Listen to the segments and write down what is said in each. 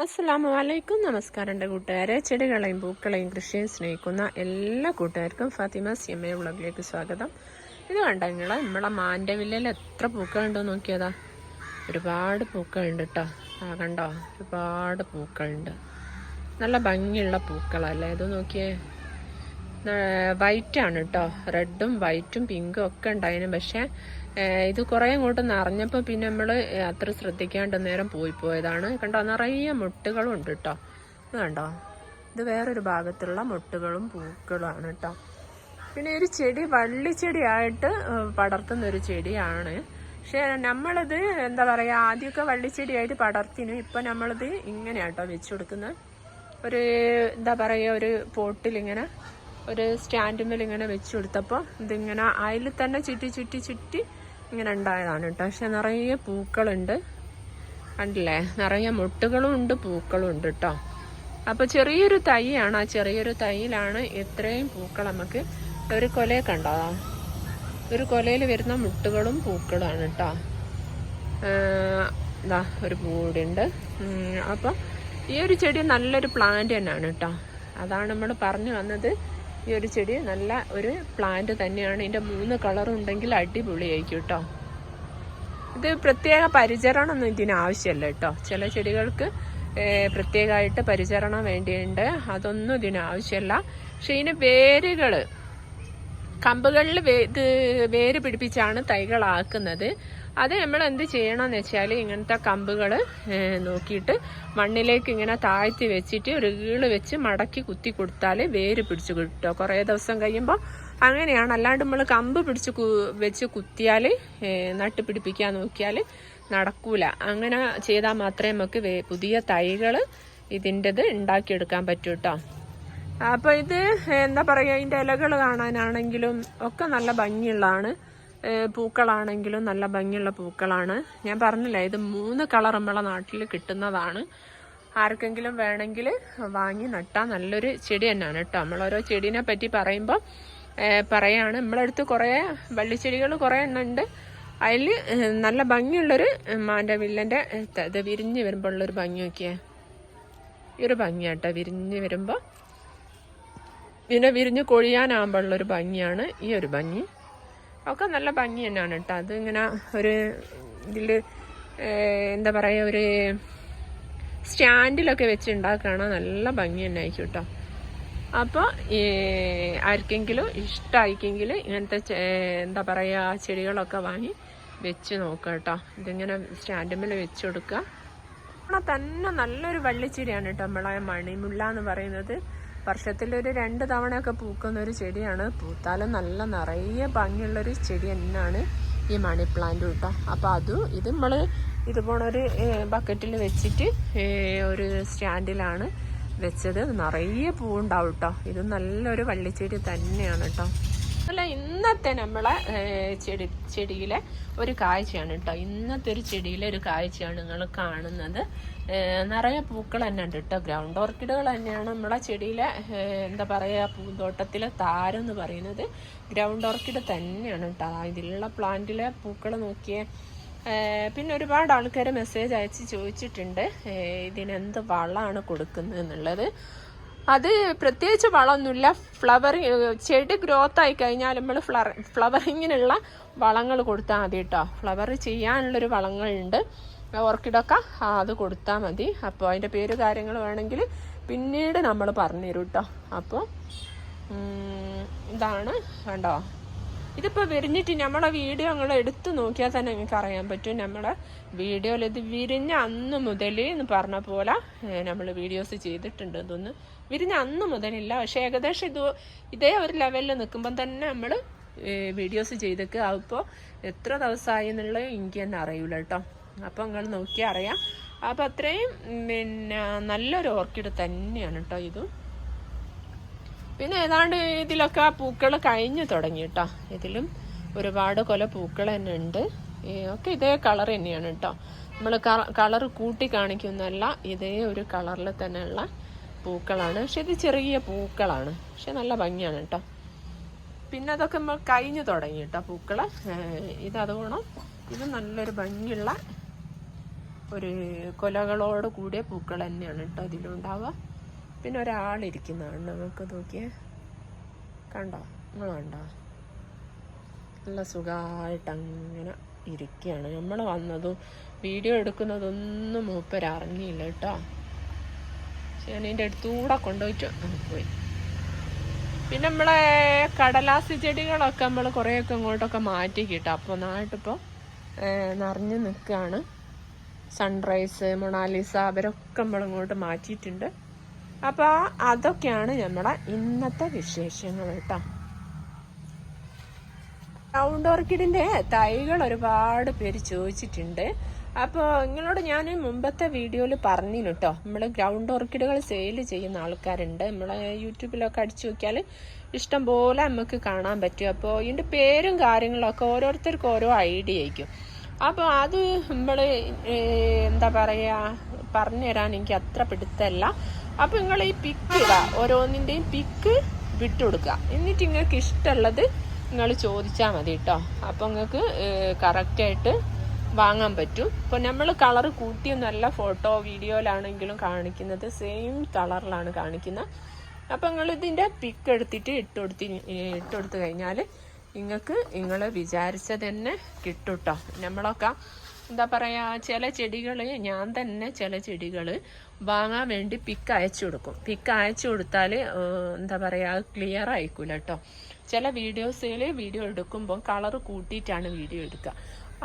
അസ്സലാമു അലൈക്കും. നമസ്കാരം എൻ്റെ കൂട്ടുകാരെ. ചെടികളെയും പൂക്കളെയും കൃഷിയും സ്നേഹിക്കുന്ന എല്ലാ കൂട്ടുകാർക്കും ഫാത്തിമ CMA വ്ളോഗിലേക്ക് സ്വാഗതം. ഇത് കണ്ടോ നിങ്ങൾ, നമ്മളെ മാൻ്റെ വില്ലയിൽ എത്ര പൂക്കളുണ്ടോ നോക്കിയതാ. ഒരുപാട് പൂക്കളുണ്ട് കേട്ടോ. കണ്ടോ, ഒരുപാട് പൂക്കളുണ്ട്. നല്ല ഭംഗിയുള്ള പൂക്കളല്ലേ ഇത്. നോക്കിയേ, വൈറ്റാണ് കേട്ടോ. റെഡും വൈറ്റും പിങ്കും ഒക്കെ ഉണ്ടായിരുന്നു. പക്ഷേ ഇത് കുറേ അങ്ങോട്ട് നിറഞ്ഞപ്പോൾ പിന്നെ നമ്മൾ അത്ര ശ്രദ്ധിക്കാണ്ട് നേരം പോയതാണ്. കണ്ടോ, നിറയെ മുട്ടുകളും ഉണ്ട് കേട്ടോ. ഇത് കണ്ടോ, ഇത് വേറൊരു ഭാഗത്തുള്ള മുട്ടുകളും പൂക്കളുമാണ് കേട്ടോ. പിന്നെ ഒരു ചെടി വള്ളിച്ചെടിയായിട്ട് പടർത്തുന്നൊരു ചെടിയാണ്. പക്ഷേ നമ്മളിത് എന്താ പറയുക, ആദ്യമൊക്കെ വള്ളിച്ചെടിയായിട്ട് പടർത്തിനു. ഇപ്പം നമ്മളിത് ഇങ്ങനെയാട്ടോ വെച്ച് കൊടുക്കുന്നത്. ഒരു എന്താ പറയുക, ഒരു പോട്ടിലിങ്ങനെ ഒരു സ്റ്റാൻഡുമേൽ ഇങ്ങനെ വെച്ച് കൊടുത്തപ്പോൾ ഇതിങ്ങനെ അതിൽ തന്നെ ചുറ്റി ഇങ്ങനെ ഉണ്ടായതാണ് കേട്ടോ. പക്ഷെ നിറയെ പൂക്കളുണ്ട്, കണ്ടില്ലേ, നിറയെ മുട്ടുകളും ഉണ്ട് പൂക്കളും ഉണ്ട് കേട്ടോ. അപ്പോൾ ചെറിയൊരു തൈയാണ്. ആ ചെറിയൊരു തൈയിലാണ് ഇത്രയും പൂക്കൾ. നമുക്ക് ഒരു കൊലയെ കണ്ടോ, ഒരു കൊലയിൽ വരുന്ന മുട്ടുകളും പൂക്കളുമാണ് കേട്ടോ. ഇതാ ഒരു പൂവുണ്ട്. അപ്പോൾ ഈ ഒരു ചെടി നല്ലൊരു പ്ലാന്റ് തന്നെയാണ് കേട്ടോ. അതാണ് നമ്മൾ പറഞ്ഞു വന്നത്. ഈ ഒരു ചെടി നല്ല ഒരു പ്ലാന്റ് തന്നെയാണ്. ഇതിൻ്റെ 3 കളറും ഉണ്ടെങ്കിൽ അടിപൊളിയായിരിക്കും കേട്ടോ. ഇത് പ്രത്യേക പരിചരണമൊന്നും ഇതിന് ആവശ്യമില്ല കേട്ടോ. ചില ചെടികൾക്ക് പ്രത്യേകമായിട്ട് പരിചരണം വേണ്ടിയുണ്ട്, അതൊന്നും ഇതിന് ആവശ്യമില്ല. പക്ഷെ ഇതിന് വേരുകൾ, കമ്പുകളിൽ വേര് പിടിപ്പിച്ചാണ് തൈകളാക്കുന്നത്. അത് നമ്മൾ എന്ത് ചെയ്യണമെന്ന് വെച്ചാൽ, ഇങ്ങനത്തെ കമ്പുകൾ നോക്കിയിട്ട് മണ്ണിലേക്ക് ഇങ്ങനെ താഴ്ത്തി വെച്ചിട്ട് ഒരു ഈള് വെച്ച് മടക്കി കുത്തി കൊടുത്താൽ വേര് പിടിച്ച് കിട്ടുമോ കുറേ ദിവസം കഴിയുമ്പോൾ. അങ്ങനെയാണ്. അല്ലാണ്ട് നമ്മൾ കമ്പ് വെച്ച് കുത്തിയാൽ നട്ട് പിടിപ്പിക്കാൻ നോക്കിയാൽ നടക്കൂല. അങ്ങനെ ചെയ്താൽ മാത്രമേ നമുക്ക് പുതിയ തൈകൾ ഇതിൻ്റെത് ഉണ്ടാക്കിയെടുക്കാൻ പറ്റൂ കേട്ടോ. അപ്പോൾ ഇത് എന്താ പറയുക, ഇതിൻ്റെ ഇലകൾ കാണാനാണെങ്കിലും ഒക്കെ നല്ല ഭംഗിയുള്ളതാണ്. പൂക്കളാണെങ്കിലും നല്ല ഭംഗിയുള്ള പൂക്കളാണ്. ഞാൻ പറഞ്ഞില്ലേ, ഇത് 3 കളർ നമ്മളെ നാട്ടിൽ കിട്ടുന്നതാണ്. ആർക്കെങ്കിലും വേണമെങ്കിൽ വാങ്ങി നട്ടാൽ നല്ലൊരു ചെടി തന്നെയാണ് കേട്ടോ. നമ്മളോരോ ചെടീനെ പറ്റി പറയുമ്പോൾ പറയാണ്. നമ്മളടുത്ത് കുറേ വള്ളിച്ചെടികൾ കുറേ എണ്ണം ഉണ്ട്. അതിൽ നല്ല ഭംഗിയുള്ളൊരു മാൻ്റെ വില്ലൻ്റെ ഇത് വിരിഞ്ഞ് വരുമ്പോൾ ഉള്ളൊരു ഭംഗി നോക്കിയേ. ഈ ഒരു ഭംഗിയാട്ടോ വിരിഞ്ഞ് വരുമ്പോൾ. പിന്നെ വിരിഞ്ഞ് കൊഴിയാനാകുമ്പോൾ ഉള്ളൊരു ഭംഗിയാണ് ഈ ഒരു ഭംഗി. ഒക്കെ നല്ല ഭംഗി തന്നെയാണ് കേട്ടോ. അത് ഇങ്ങനെ ഒരു ഇതിൽ എന്താ പറയുക, ഒരു സ്റ്റാൻഡിലൊക്കെ വെച്ച് ഉണ്ടാക്കുകയാണ്. നല്ല ഭംഗി തന്നെ ആയിരിക്കും കേട്ടോ. അപ്പോൾ ആർക്കെങ്കിലും ഇഷ്ടമായിക്കെങ്കിൽ ഇങ്ങനത്തെ എന്താ പറയുക ചെടികളൊക്കെ വാങ്ങി വെച്ച് നോക്കുക കേട്ടോ. ഇതിങ്ങനെ സ്റ്റാൻഡിന്മേൽ വെച്ച് കൊടുക്കുക. തന്നെ നല്ലൊരു വള്ളിച്ചെടിയാണ് കേട്ടോ നമ്മളെ മണിമുല്ല എന്ന് പറയുന്നത്. വർഷത്തിലൊരു 2 തവണയൊക്കെ പൂക്കുന്ന ഒരു ചെടിയാണ്. പൂത്താലും നല്ല നിറയെ ഭംഗിയുള്ളൊരു ചെടി തന്നെയാണ് ഈ മണി പ്ലാന്റ് കേട്ടോ. അപ്പോൾ ഇത് നമ്മൾ ഇതുപോലൊരു ബക്കറ്റിൽ വെച്ചിട്ട് ഒരു സ്റ്റാൻഡിലാണ് വെച്ചത്. നിറയെ പൂവുണ്ടാവും കേട്ടോ. ഇത് നല്ലൊരു വള്ളിച്ചെടി തന്നെയാണ് കേട്ടോ. അല്ല, ഇന്നത്തെ നമ്മളെ ചെടിയിലെ ഒരു കാഴ്ചയാണ് കേട്ടോ. ഇന്നത്തെ ഒരു ചെടിയിലെ ഒരു കാഴ്ചയാണ് നിങ്ങൾ കാണുന്നത്. നിറയെ പൂക്കൾ തന്നെ ഉണ്ട് കേട്ടോ. ഗ്രൗണ്ട് ഓർക്കിഡുകൾ തന്നെയാണ് നമ്മളെ ചെടിയിലെ എന്താ പറയുക, പൂന്തോട്ടത്തിലെ താരം എന്ന് പറയുന്നത് ഗ്രൗണ്ട് ഓർക്കിഡ് തന്നെയാണ് കേട്ടോ. ഇതിലുള്ള പ്ലാന്റിലെ പൂക്കൾ നോക്കിയേ. പിന്നെ ഒരുപാട് ആൾക്കാർ മെസ്സേജ് അയച്ച് ചോദിച്ചിട്ടുണ്ട് ഇതിനെന്ത് വളമാണ് കൊടുക്കുന്നത് എന്നുള്ളത്. അത് പ്രത്യേകിച്ച് വളമൊന്നുമില്ല. ചെടി ഗ്രോത്ത് ആയി കഴിഞ്ഞാൽ നമ്മൾ ഫ്ലവറിങ്ങിനുള്ള വളങ്ങൾ കൊടുത്താൽ മതി കേട്ടോ. ഫ്ലവർ ചെയ്യാനുള്ളൊരു വളങ്ങളുണ്ട് ഓർക്കിഡൊക്കെ, അത് കൊടുത്താൽ മതി. അപ്പോൾ അതിൻ്റെ പേര് കാര്യങ്ങൾ വേണമെങ്കിൽ പിന്നീട് നമ്മൾ പറഞ്ഞുതരും കേട്ടോ. അപ്പോൾ ഇതാണ് കണ്ടോ. ഇതിപ്പോൾ വിരിഞ്ഞിട്ട് നമ്മളെ വീഡിയോ നിങ്ങൾ എടുത്ത് നോക്കിയാൽ തന്നെ നിങ്ങൾക്ക് അറിയാൻ പറ്റും. നമ്മളെ വീഡിയോയിൽ ഇത് വിരിഞ്ഞ അന്ന് മുതൽ എന്ന് പറഞ്ഞ പോലെ നമ്മൾ വീഡിയോസ് ചെയ്തിട്ടുണ്ട്. ഇതൊന്ന് വിരിഞ്ഞ അന്ന് മുതലില്ല, പക്ഷേ ഏകദേശം ഇതേ ഒരു ലെവലിൽ നിൽക്കുമ്പം തന്നെ നമ്മൾ വീഡിയോസ് ചെയ്തേക്കുക. അതിപ്പോൾ എത്ര ദിവസമായി എന്നുള്ളത് എനിക്ക് തന്നെ അറിയില്ല കേട്ടോ. അപ്പോൾ നിങ്ങൾ നോക്കിയാൽ അറിയാം. അപ്പോൾ അത്രയും പിന്നെ നല്ലൊരു ഓർക്കിഡ് തന്നെയാണ് കേട്ടോ ഇതും. പിന്നെ ഏതാണ്ട് ഇതിലൊക്കെ പൂക്കൾ കഴിഞ്ഞു തുടങ്ങി കേട്ടോ. ഇതിലും ഒരുപാട് കൊല പൂക്കൾ തന്നെ ഉണ്ട്. ഒക്കെ ഇതേ കളർ തന്നെയാണ് കേട്ടോ. നമ്മൾ കളർ കൂട്ടി കാണിക്കുന്നതല്ല, ഇതേ ഒരു കളറിൽ തന്നെയുള്ള പൂക്കളാണ്. പക്ഷെ ഇത് ചെറിയ പൂക്കളാണ്, പക്ഷെ നല്ല ഭംഗിയാണ് കേട്ടോ. പിന്നെ അതൊക്കെ നമ്മൾ കഴിഞ്ഞു തുടങ്ങി കേട്ടോ പൂക്കൾ. ഇതതുകൊണ്ട് ഇത് നല്ലൊരു ഭംഗിയുള്ള ഒരു കൊലകളോട് കൂടിയ പൂക്കൾ തന്നെയാണ് കേട്ടോ ഇതിലുണ്ടാവുക. പിന്നെ ഒരാളിരിക്കുന്നതാണ് നമുക്ക് നോക്കിയേ, കണ്ടോ, നിങ്ങൾ കണ്ടോ, നല്ല സുഖമായിട്ട് അങ്ങനെ ഇരിക്കുകയാണ്. നമ്മൾ വന്നതും വീഡിയോ എടുക്കുന്നതൊന്നും മൂപ്പരറിഞ്ഞില്ല കേട്ടോ. ഞാൻ ഇതിൻ്റെ അടുത്തൂടെ കൊണ്ടുപോയിട്ട് പോയി. പിന്നെ നമ്മളെ കടലാസ് ചെടികളൊക്കെ നമ്മൾ കുറേയൊക്കെ ഇങ്ങോട്ടൊക്കെ മാറ്റി കിട്ടും. അപ്പോൾ നാട്ടിപ്പോൾ നിറഞ്ഞു നിൽക്കുകയാണ്. സൺറൈസ്, മൊണാലിസ അവരൊക്കെ നമ്മളിങ്ങോട്ട് മാറ്റിയിട്ടുണ്ട്. അപ്പോൾ അതൊക്കെയാണ് നമ്മളെ ഇന്നത്തെ വിശേഷങ്ങൾ കേട്ടോ. ഗ്രൗണ്ട് ഓർക്കിഡിൻ്റെ തൈകൾ ഒരുപാട് പേര് ചോദിച്ചിട്ടുണ്ട്. അപ്പോൾ നിങ്ങളോട് ഞാൻ മുമ്പത്തെ വീഡിയോയിൽ പറഞ്ഞിരുന്നു കേട്ടോ, നമ്മൾ ഗ്രൗണ്ട് ഓർക്കിഡുകൾ സെയിൽ ചെയ്യുന്ന ആൾക്കാരുണ്ട്. നമ്മളെ യൂട്യൂബിലൊക്കെ അടിച്ചു നോക്കിയാൽ ഇഷ്ടം പോലെ നമുക്ക് കാണാൻ പറ്റും. അപ്പോൾ ഇതിൻ്റെ പേരും കാര്യങ്ങളൊക്കെ ഓരോരുത്തർക്കും ഓരോ ഐഡിയ ആയിരിക്കും. അപ്പോൾ അത് നമ്മൾ എന്താ പറയുക, പറഞ്ഞു തരാൻ എനിക്ക് അത്ര പിടുത്തമല്ല. അപ്പോൾ നിങ്ങൾ ഈ പിക്ക് ഇടുക, ഓരോന്നിൻ്റെയും പിക്ക് വിട്ടുകൊടുക്കുക. എന്നിട്ട് നിങ്ങൾക്ക് ഇഷ്ടമുള്ളത് നിങ്ങൾ ചോദിച്ചാൽ മതി കേട്ടോ. അപ്പോൾ നിങ്ങൾക്ക് കറക്റ്റായിട്ട് വാങ്ങാൻ പറ്റും. ഇപ്പോൾ നമ്മൾ കളർ കൂട്ടിയൊന്നുമല്ല ഫോട്ടോ വീഡിയോയിലാണെങ്കിലും കാണിക്കുന്നത്, സെയിം കളറിലാണ് കാണിക്കുന്നത്. അപ്പോൾ നിങ്ങൾ ഇതിൻ്റെ പിക്ക് എടുത്തിട്ട് ഇട്ടുകൊടുത്ത് കഴിഞ്ഞാൽ നിങ്ങൾക്ക് നിങ്ങൾ വിചാരിച്ചത് തന്നെ കിട്ടും കേട്ടോ. നമ്മളൊക്കെ എന്താ പറയുക, ചില ചെടികൾ ഞാൻ തന്നെ ചില ചെടികൾ വാങ്ങാൻ വേണ്ടി പിക്ക് അയച്ചു കൊടുക്കും. പിക്ക് അയച്ചു കൊടുത്താൽ എന്താ പറയുക, ക്ലിയർ ആയിക്കൂല കേട്ടോ. ചില വീഡിയോസിൽ വീഡിയോ എടുക്കുമ്പോൾ കളർ കൂട്ടിയിട്ടാണ് വീഡിയോ എടുക്കുക.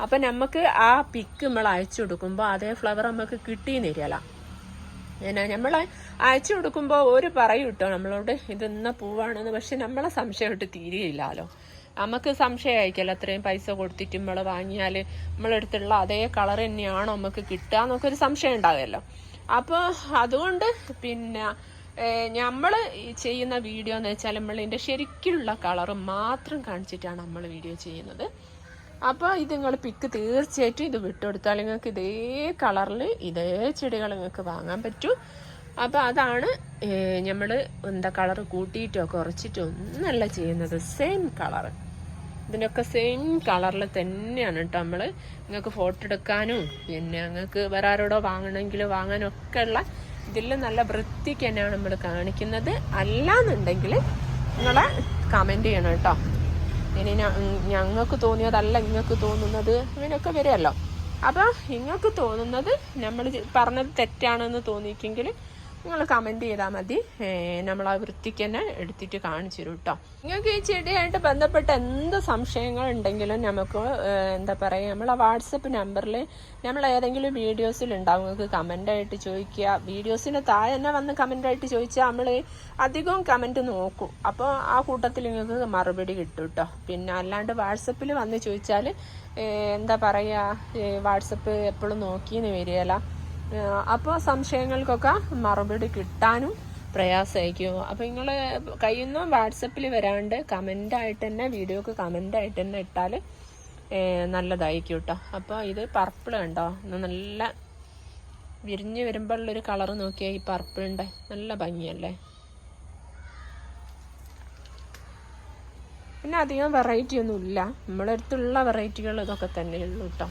അപ്പം നമുക്ക് ആ പിക്ക് നമ്മൾ അയച്ചു കൊടുക്കുമ്പോൾ അതേ ഫ്ലവർ നമുക്ക് കിട്ടിയെന്ന് തരികയല്ല. നമ്മൾ അയച്ചു കൊടുക്കുമ്പോൾ ഒരു പറയും കേട്ടോ നമ്മളോട് ഇതെന്ന പൂവാണെന്ന്. പക്ഷെ നമ്മളെ സംശയമായിട്ട് തീരെയില്ലല്ലോ. നമുക്ക് സംശയം ആയിരിക്കല്ലോ, അത്രയും പൈസ കൊടുത്തിട്ട് നമ്മൾ വാങ്ങിയാൽ നമ്മളെടുത്തുള്ള അതേ കളർ തന്നെയാണോ നമുക്ക് കിട്ടുക എന്നൊക്കെ ഒരു സംശയം ഉണ്ടാകുമല്ലോ. അപ്പോൾ അതുകൊണ്ട് പിന്നെ നമ്മൾ ചെയ്യുന്ന വീഡിയോ എന്ന് വെച്ചാൽ നമ്മളിതിൻ്റെ ശരിക്കുള്ള കളറ് മാത്രം കാണിച്ചിട്ടാണ് നമ്മൾ വീഡിയോ ചെയ്യുന്നത്. അപ്പോൾ ഇത് നിങ്ങൾ പിക്ക് തീർച്ചയായിട്ടും ഇത് വിട്ടുകൊടുത്താൽ നിങ്ങൾക്ക് ഇതേ കളറിൽ ഇതേ ചെടികൾ നിങ്ങൾക്ക് വാങ്ങാൻ പറ്റും. അപ്പോൾ അതാണ് നമ്മൾ എന്താ കളർ കൂട്ടിയിട്ടോ കുറച്ചിട്ടോ ഒന്നല്ല ചെയ്യുന്നത്, സെയിം കളറ്. ഇതിനൊക്കെ സെയിം കളറിൽ തന്നെയാണ് കേട്ടോ നമ്മൾ നിങ്ങൾക്ക് ഫോട്ടോ എടുക്കാനും പിന്നെ നിങ്ങൾക്ക് വേറെ ആരോടോ വാങ്ങണമെങ്കിൽ വാങ്ങാനും ഒക്കെ ഉള്ള ഇതിൽ നല്ല വൃത്തിക്ക് തന്നെയാണ് നമ്മൾ കാണിക്കുന്നത്. അല്ലാന്നുണ്ടെങ്കിൽ നിങ്ങളെ കമൻറ്റ് ചെയ്യണം കേട്ടോ. ഇനി ഞങ്ങൾക്ക് തോന്നിയതല്ല നിങ്ങൾക്ക് തോന്നുന്നത്, ഇങ്ങനെയൊക്കെ വരുമല്ലോ. അപ്പോൾ നിങ്ങൾക്ക് തോന്നുന്നത് നമ്മൾ പറഞ്ഞത് തെറ്റാണെന്ന് തോന്നിയെങ്കിൽ നിങ്ങൾ കമൻറ്റ് ചെയ്താൽ മതി. നമ്മൾ ആ വൃത്തിക്ക് തന്നെ എടുത്തിട്ട് കാണിച്ചു തരും കേട്ടോ. നിങ്ങൾക്ക് ഈ ചെടിയായിട്ട് ബന്ധപ്പെട്ട എന്ത് സംശയങ്ങൾ ഉണ്ടെങ്കിലും നമുക്ക് എന്താ പറയുക, നമ്മളെ വാട്സപ്പ് നമ്പറിൽ നമ്മൾ ഏതെങ്കിലും വീഡിയോസിലുണ്ടാവും, നിങ്ങൾക്ക് കമൻ്റായിട്ട് ചോദിക്കുക. വീഡിയോസിന് താഴെ തന്നെ വന്ന് കമൻ്റായിട്ട് ചോദിച്ചാൽ നമ്മൾ അധികവും കമൻറ്റ് നോക്കും. അപ്പോൾ ആ കൂട്ടത്തിൽ നിങ്ങൾക്ക് മറുപടി കിട്ടും കേട്ടോ. പിന്നെ അല്ലാണ്ട് വാട്സപ്പിൽ വന്ന് ചോദിച്ചാൽ എന്താ പറയുക, വാട്സപ്പ് എപ്പോഴും നോക്കിയെന്ന് വരികയില്ല. അപ്പോൾ സംശയങ്ങൾക്കൊക്കെ മറുപടി കിട്ടാനും പ്രയാസമായിരിക്കും. അപ്പോൾ നിങ്ങൾ കയ്യിൽ നിന്ന് വാട്സപ്പിൽ വരാണ്ട് കമൻ്റായിട്ട് തന്നെ, വീഡിയോക്ക് കമൻ്റായിട്ട് തന്നെ ഇട്ടാൽ നല്ലതായിരിക്കും കേട്ടോ. അപ്പോൾ ഇത് പർപ്പിൾ കണ്ടോ, നല്ല വിരിഞ്ഞ് വരുമ്പോഴുള്ളൊരു കളറ് നോക്കിയാൽ ഈ പർപ്പിളിൻ്റെ നല്ല ഭംഗിയല്ലേ. പിന്നെ അധികം വെറൈറ്റി ഒന്നുമില്ല, നമ്മളെ അടുത്തുള്ള വെറൈറ്റികൾ ഇതൊക്കെ തന്നെയുള്ളൂ കേട്ടോ.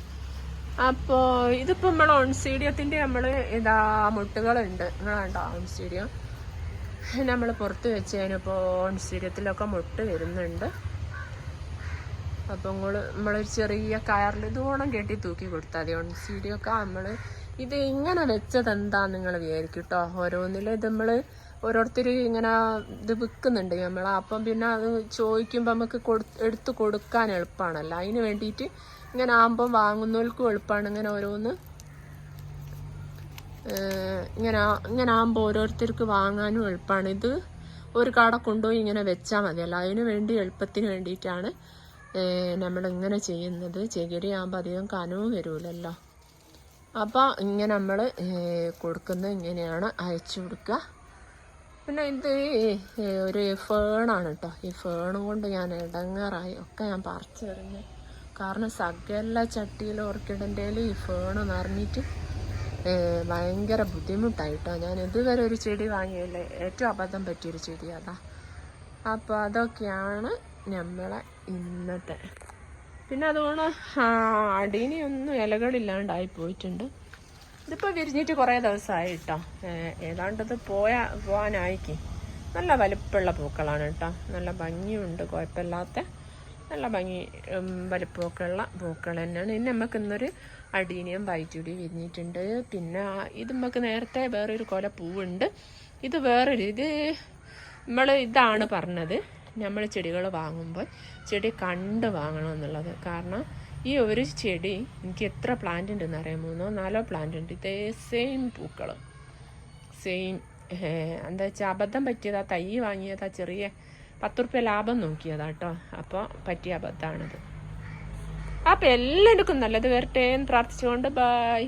അപ്പോൾ ഇതിപ്പോൾ നമ്മൾ ഓൺസീഡിയത്തിൻ്റെ നമ്മൾ ഇതാ മുട്ടുകളുണ്ട്, നിങ്ങൾ കണ്ടോ ഓൺസീഡിയം നമ്മൾ പുറത്ത് വെച്ച് കഴിഞ്ഞപ്പോൾ ഓൺസീഡിയത്തിലൊക്കെ മുട്ട് വരുന്നുണ്ട്. അപ്പോൾ നമ്മളൊരു ചെറിയ കയറിൽ ഇതോളം കെട്ടി തൂക്കി കൊടുത്താൽ മതി. ഓൺസീഡിയൊക്കെ നമ്മൾ ഇത് ഇങ്ങനെ വെച്ചത് എന്താന്ന് നിങ്ങൾ വിചാരിക്കും കേട്ടോ. ഓരോന്നിലും ഇത് നമ്മൾ ഓരോരുത്തർ ഇങ്ങനെ ഇത് വിൽക്കുന്നുണ്ട് നമ്മൾ. അപ്പം പിന്നെ അത് ചോദിക്കുമ്പോൾ നമുക്ക് എടുത്ത് കൊടുക്കാൻ എളുപ്പമാണല്ലോ. അതിന് വേണ്ടിയിട്ട് ഇങ്ങനെ ആകുമ്പം വാങ്ങുന്നവർക്കും എളുപ്പമാണ്. ഇങ്ങനെ ഓരോന്ന് ഇങ്ങനെ ആകുമ്പോൾ ഓരോരുത്തർക്ക് വാങ്ങാനും എളുപ്പമാണ്. ഇത് ഒരു കട കൊണ്ടുപോയി ഇങ്ങനെ വെച്ചാൽ മതിയല്ലോ. അതിന് വേണ്ടി എളുപ്പത്തിന് വേണ്ടിയിട്ടാണ് നമ്മളിങ്ങനെ ചെയ്യുന്നത്. ചകിരിയാകുമ്പോൾ അധികം കനവും വരുമല്ലോ. അപ്പോൾ ഇങ്ങനെ നമ്മൾ കൊടുക്കുന്നത് ഇങ്ങനെയാണ് അയച്ചു കൊടുക്കുക. പിന്നെ ഇത് ഒരു ഫേണാണ് കേട്ടോ. ഈ ഫേണും കൊണ്ട് ഞാൻ ഇടങ്ങാറായി ഒക്കെ ഞാൻ പറിച്ചു വരുന്നത്. കാരണം സകല ചട്ടിയിൽ ഓർക്കിഡിൻ്റെ ഈ ഫേണ് നിറഞ്ഞിട്ട് ഭയങ്കര ബുദ്ധിമുട്ടായിട്ടോ. ഞാൻ ഇതുവരെ ഒരു ചെടി വാങ്ങിയില്ലേ, ഏറ്റവും അബദ്ധം പറ്റിയൊരു ചെടി അതാ. അപ്പോൾ അതൊക്കെയാണ് നമ്മളെ ഇന്നത്തെ. പിന്നെ അതുകൊണ്ട് അടീനിയൊന്നും ഇലകളില്ലാണ്ടായി പോയിട്ടുണ്ട്. ഇതിപ്പോൾ വിരിഞ്ഞിട്ട് കുറേ ദിവസമായി കേട്ടോ. ഏതാണ്ടത് പോകാനായിക്കും. നല്ല വലിപ്പമുള്ള പൂക്കളാണ് കേട്ടോ. നല്ല ഭംഗിയുണ്ട്, കുഴപ്പമില്ലാത്ത നല്ല ഭംഗി വലിപ്പമൊക്കെ ഉള്ള പൂക്കൾ തന്നെയാണ്. ഇനി നമുക്ക് ഇന്നൊരു അഡീനിയം വൈറ്റ് കൂടി വിരിഞ്ഞിട്ടുണ്ട്. പിന്നെ ഇത് നമുക്ക് നേരത്തെ വേറൊരു കൊല പൂവുണ്ട്. ഇത് വേറൊരു ഇതാണ് പറഞ്ഞത്, നമ്മൾ ചെടികൾ വാങ്ങുമ്പോൾ ചെടി കണ്ട് വാങ്ങണം എന്നുള്ളത്. കാരണം ഈ ഒരു ചെടി എനിക്ക് എത്ര പ്ലാന്റ് ഉണ്ടെന്ന് അറിയാം, 3 or 4 പ്ലാന്റ് ഉണ്ട്. ഇതേ സെയിം പൂക്കൾ, സെയിം. എന്താ വെച്ചാൽ അബദ്ധം പറ്റിയതാ, തൈ വാങ്ങിയതാ, ചെറിയ 10 ഉറുപ്പ്യ ലാഭം നോക്കിയതാ കേട്ടോ. അപ്പോൾ പറ്റിയ അബദ്ധമാണിത്. അപ്പം എല്ലാവർക്കും നല്ലത് വരട്ടെ എന്ന് പ്രാർത്ഥിച്ചുകൊണ്ട് ബായ്.